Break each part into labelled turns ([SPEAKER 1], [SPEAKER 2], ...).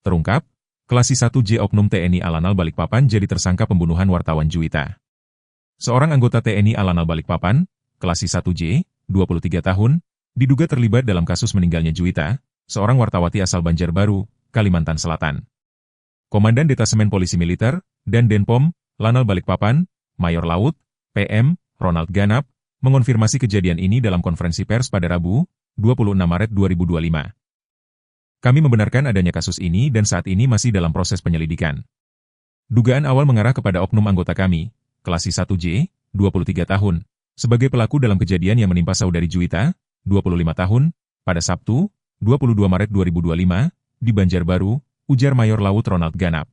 [SPEAKER 1] Terungkap, Klasi 1J Oknum TNI Alanal Balikpapan jadi tersangka pembunuhan wartawan Juwita. Seorang anggota TNI Alanal Balikpapan, Klasi 1J, 23 tahun, diduga terlibat dalam kasus meninggalnya Juwita, seorang wartawati asal Banjarbaru, Kalimantan Selatan. Komandan Detasemen Polisi Militer dan Denpom, Lanal Balikpapan, Mayor Laut, PM, Ronald Ganap, mengonfirmasi kejadian ini dalam konferensi pers pada Rabu, 26 Maret 2025. Kami membenarkan adanya kasus ini dan saat ini masih dalam proses penyelidikan. Dugaan awal mengarah kepada oknum anggota kami, Klasi 1J, 23 tahun, sebagai pelaku dalam kejadian yang menimpa saudari Juwita, 25 tahun, pada Sabtu, 22 Maret 2025, di Banjarbaru, ujar Mayor Laut Ronald Ganap.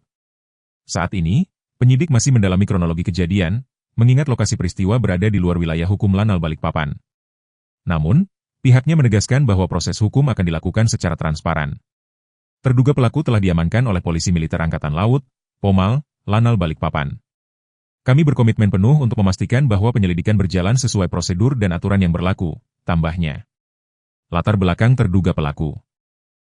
[SPEAKER 1] Saat ini, penyidik masih mendalami kronologi kejadian, mengingat lokasi peristiwa berada di luar wilayah hukum Lanal Balikpapan. Namun, pihaknya menegaskan bahwa proses hukum akan dilakukan secara transparan. Terduga pelaku telah diamankan oleh Polisi Militer Angkatan Laut, Pomal, Lanal Balikpapan. Kami berkomitmen penuh untuk memastikan bahwa penyelidikan berjalan sesuai prosedur dan aturan yang berlaku, tambahnya. Latar belakang terduga pelaku.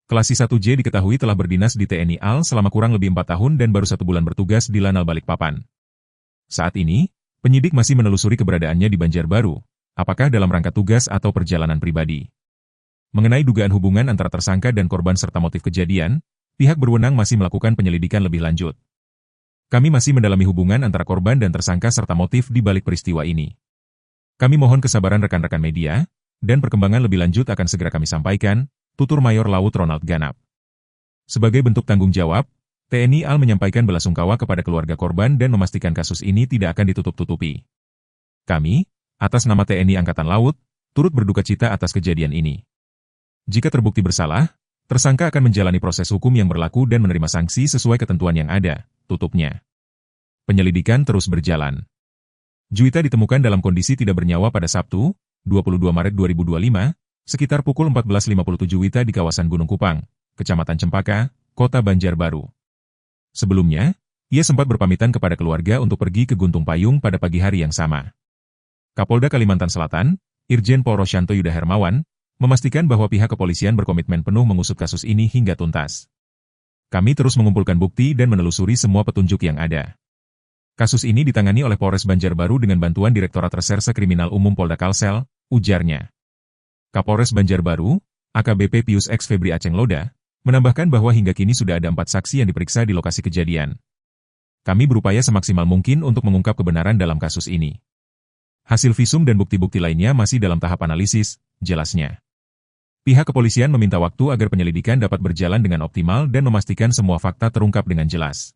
[SPEAKER 1] Klasi 1J diketahui telah berdinas di TNI AL selama kurang lebih 4 tahun dan baru 1 bulan bertugas di Lanal Balikpapan. Saat ini, penyidik masih menelusuri keberadaannya di Banjarbaru, apakah dalam rangka tugas atau perjalanan pribadi. Mengenai dugaan hubungan antara tersangka dan korban serta motif kejadian, pihak berwenang masih melakukan penyelidikan lebih lanjut. Kami masih mendalami hubungan antara korban dan tersangka serta motif di balik peristiwa ini. Kami mohon kesabaran rekan-rekan media, dan perkembangan lebih lanjut akan segera kami sampaikan, tutur Mayor Laut Ronald Ganap. Sebagai bentuk tanggung jawab, TNI AL menyampaikan belasungkawa kepada keluarga korban dan memastikan kasus ini tidak akan ditutup-tutupi. Kami, atas nama TNI Angkatan Laut, turut berduka cita atas kejadian ini. Jika terbukti bersalah, tersangka akan menjalani proses hukum yang berlaku dan menerima sanksi sesuai ketentuan yang ada, tutupnya. Penyelidikan terus berjalan. Juwita ditemukan dalam kondisi tidak bernyawa pada Sabtu, 22 Maret 2025, sekitar pukul 14.57 WITA di kawasan Gunung Kupang, Kecamatan Cempaka, Kota Banjarbaru. Sebelumnya, ia sempat berpamitan kepada keluarga untuk pergi ke Guntung Payung pada pagi hari yang sama. Kapolda Kalimantan Selatan, Irjen Pol Rosyanto Yuda Hermawan, memastikan bahwa pihak kepolisian berkomitmen penuh mengusut kasus ini hingga tuntas. Kami terus mengumpulkan bukti dan menelusuri semua petunjuk yang ada. Kasus ini ditangani oleh Polres Banjarbaru dengan bantuan Direktorat Reserse Kriminal Umum Polda Kalsel, ujarnya. Kapolres Banjarbaru, AKBP Pius X Febri Aceng Loda, menambahkan bahwa hingga kini sudah ada 4 saksi yang diperiksa di lokasi kejadian. Kami berupaya semaksimal mungkin untuk mengungkap kebenaran dalam kasus ini. Hasil visum dan bukti-bukti lainnya masih dalam tahap analisis, jelasnya. Pihak kepolisian meminta waktu agar penyelidikan dapat berjalan dengan optimal dan memastikan semua fakta terungkap dengan jelas.